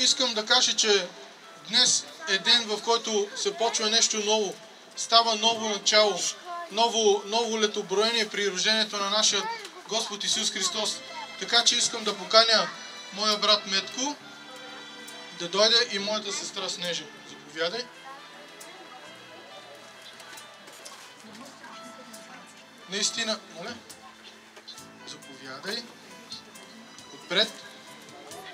искам да кажа, че днес е ден, в който се почва нещо ново. Става ново начало, ново летоброение при рождението на нашия Господ Исус Христос. Така че искам да поканя моя брат Метко да дойде и моята сестра Снежа. Заповядай. Наистина, моля. Заповядай. Отпред.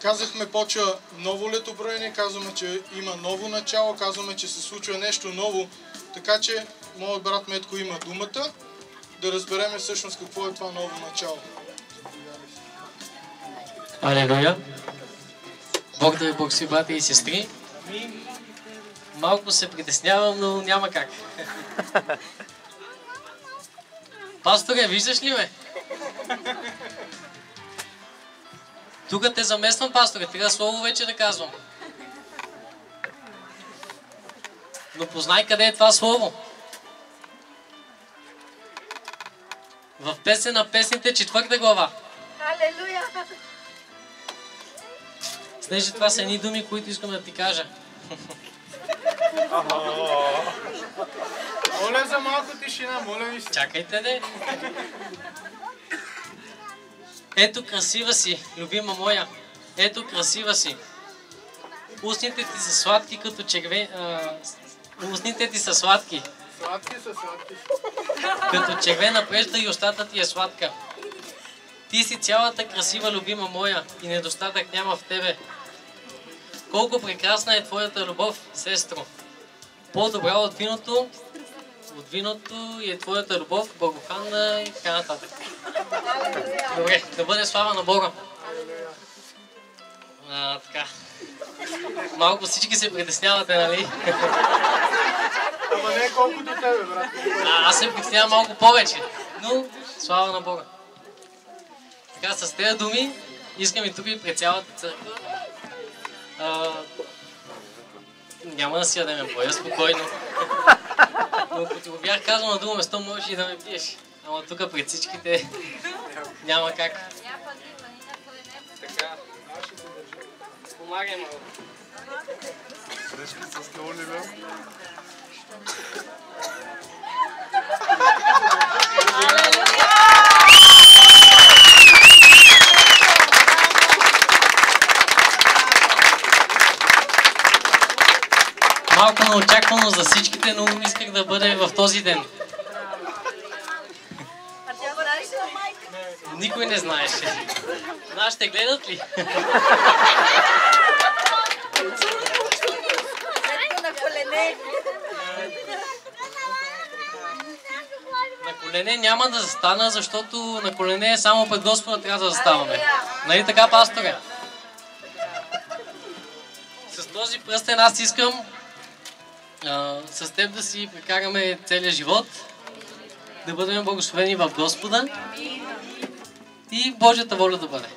Казахме, почва ново летоброение, казваме, че има ново начало, казваме, че се случва нещо ново. Така че, моят брат Метко има думата, да разбереме всъщност какво е това ново начало. Алелуя! Бог да ви благослови, брати и сестри. Малко се притеснявам, но няма как. Пасторе, виждаш ли ме? Тук те замествам, пасторе. Трябва слово вече да казвам. Но познай къде е това слово. В Песен на песните, 4 глава. Алелуя! Снежи, това са едни думи, които искам да ти кажа. Моля за малко тишина, моля ви се. Чакайте, де. Ето красива си, любима моя. Ето красива си. Устните ти са сладки като червен... Устните ти са сладки. Сладки са сладки. Като червена прежда и устата ти е сладка. Ти си цялата красива, любима моя, и недостатък няма в тебе. Колко прекрасна е твоята любов, сестро. По-добра от виното и е твоята любов, благоуханна и така нататък. Добре, да бъде слава на Бога. Така. Малко всички се притеснявате, нали? Ама не колкото тебе, брат. Аз се притеснявам малко повече, но слава на Бога. Така, с тези думи искам и тук и пред цялата църква. Няма да си ядеме боя, спокойно. Но ако ти го бях казал на друго место, можеш и да ме пиеш. Ама тук пред всичките няма как. Така, помагай малко. Срещи с Оливер. Малко неочаквано за всичките, но исках да бъде в този ден. Никой не знаеше. Нашите гледат ли? На колене няма да застана, защото на колене само пред Господа трябва да заставаме. Нали така, пасторе? С този пръстен аз искам с теб да си прекараме целия живот, да бъдем благословени в Господа и Божията воля да бъде.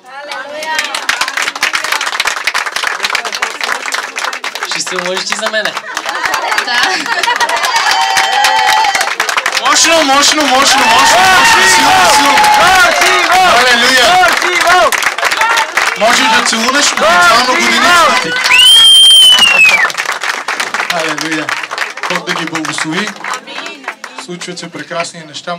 Ще се умолиш ти за мене? Да. Мощно. Силно. Алелуя. Може да целунеш буквално годиницата ти. Алелуя. Бог да ги благослови. Случват се прекрасни неща.